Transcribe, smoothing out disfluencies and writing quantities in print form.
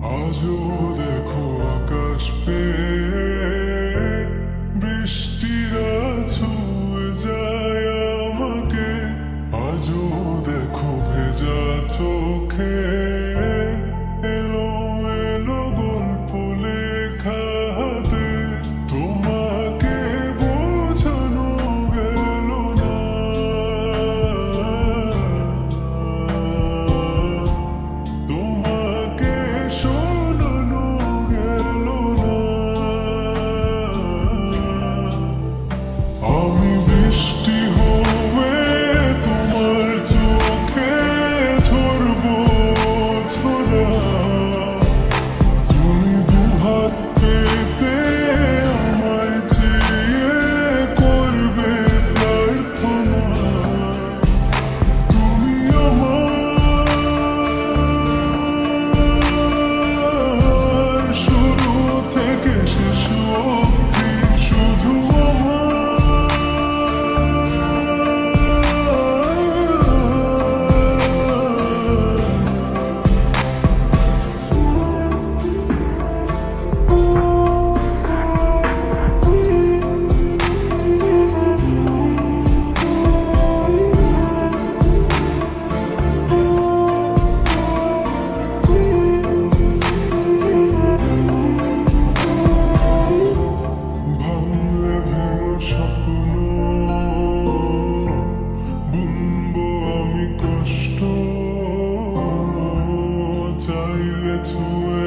আজও দেখো আকাশ পেয়ে বৃষ্টিরা ছুঁয়ে যায় আমাকে। আজও দেখো ভেজা চোখে এলোমেলো গল্প লেখা হাতে। তোমাকে বোঝানো গেল না, তোমাকে শোনানো গেল না। আমি বৃষ্টি হয়ে তোমার চোখে ঝরবো ছোড়া। তুমি দুহাত পেতে আমায় চেয়ে করবে প্রার্থনা। তুমি আমার শুরু থেকে শেষ অবধি, শুধু ভাঙলে ভেঙো স্বপ্ন, বুনবো আমি কষ্ট। চাইলে ছুঁয়ে